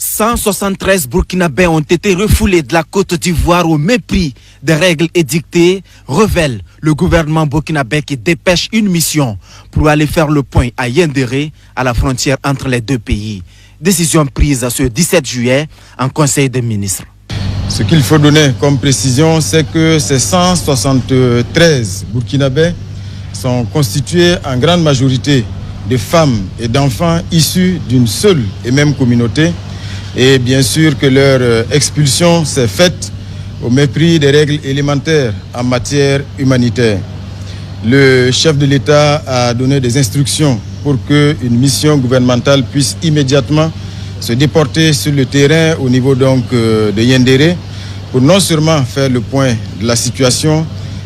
173 Burkinabés ont été refoulés de la Côte d'Ivoire au mépris des règles édictées, révèle le gouvernement burkinabé qui dépêche une mission pour aller faire le point à Yendéré, à la frontière entre les deux pays. Décision prise ce 17 juillet en Conseil des ministres. Ce qu'il faut donner comme précision, c'est que ces 173 Burkinabés sont constitués en grande majorité de femmes et d'enfants issus d'une seule et même communauté. Et bien sûr que leur expulsion s'est faite au mépris des règles élémentaires en matière humanitaire. Le chef de l'État a donné des instructions pour qu'une mission gouvernementale puisse immédiatement se déporter sur le terrain au niveau donc de Yendéré pour non seulement faire le point de la situation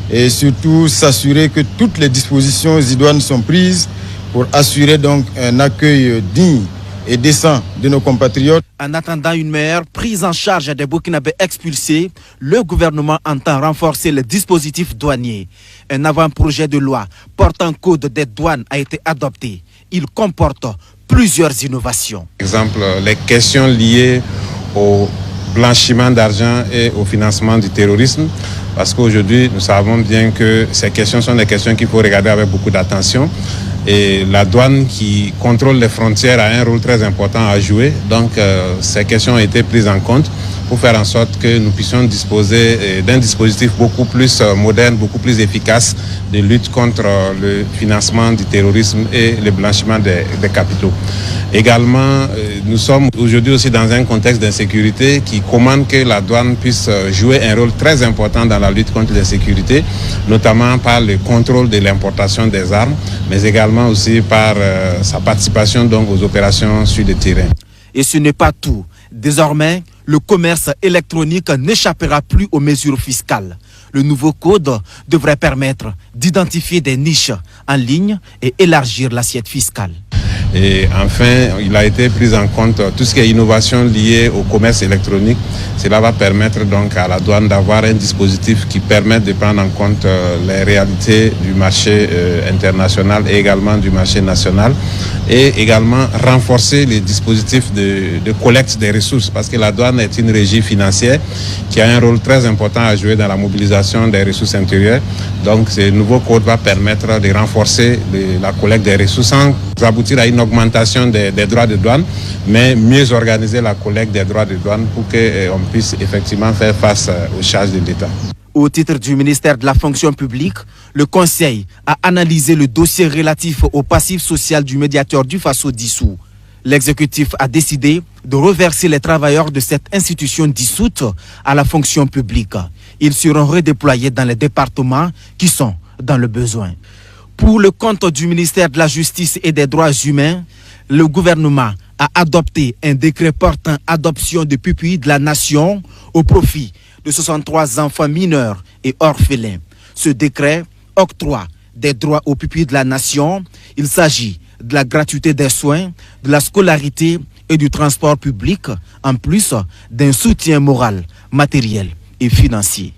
et surtout s'assurer que toutes les dispositions idoines sont prises pour assurer donc un accueil digne et décent de nos compatriotes. En attendant une meilleure prise en charge des Burkinabés expulsés, le gouvernement entend renforcer le dispositif douanier. Un avant-projet de loi portant code des douanes a été adopté. Il comporte plusieurs innovations. Par exemple, les questions liées au blanchiment d'argent et au financement du terrorisme, parce qu'aujourd'hui, nous savons bien que ces questions sont des questions qu'il faut regarder avec beaucoup d'attention. Et la douane qui contrôle les frontières a un rôle très important à jouer. Donc, ces questions ont été prises en compte pour faire en sorte que nous puissions disposer d'un dispositif beaucoup plus moderne, beaucoup plus efficace de lutte contre le financement du terrorisme et le blanchiment des capitaux. Également, nous sommes aujourd'hui aussi dans un contexte d'insécurité qui commande que la douane puisse jouer un rôle très important dans la lutte contre l'insécurité, notamment par le contrôle de l'importation des armes, mais également aussi par sa participation donc aux opérations sur le terrain. Et ce n'est pas tout. Désormais, le commerce électronique n'échappera plus aux mesures fiscales. Le nouveau code devrait permettre d'identifier des niches en ligne et élargir l'assiette fiscale. Et enfin, il a été pris en compte tout ce qui est innovation liée au commerce électronique. Cela va permettre donc à la douane d'avoir un dispositif qui permette de prendre en compte les réalités du marché international et également du marché national, et également renforcer les dispositifs de collecte des ressources, parce que la douane est une régie financière qui a un rôle très important à jouer dans la mobilisation des ressources intérieures. Donc ce nouveau code va permettre de renforcer la collecte des ressources sans aboutir à une augmentation des droits de douane, mais mieux organiser la collecte des droits de douane pour qu'on puisse effectivement faire face aux charges de l'État. Au titre du ministère de la fonction publique, le Conseil a analysé le dossier relatif au passif social du médiateur du Faso dissous. L'exécutif a décidé de reverser les travailleurs de cette institution dissoute à la fonction publique. Ils seront redéployés dans les départements qui sont dans le besoin. Pour le compte du ministère de la Justice et des Droits humains, le gouvernement a adopté un décret portant adoption de pupilles de la nation au profit de 63 enfants mineurs et orphelins. Ce décret octroie des droits aux pupilles de la nation. Il s'agit de la gratuité des soins, de la scolarité et du transport public, en plus d'un soutien moral, matériel et financier.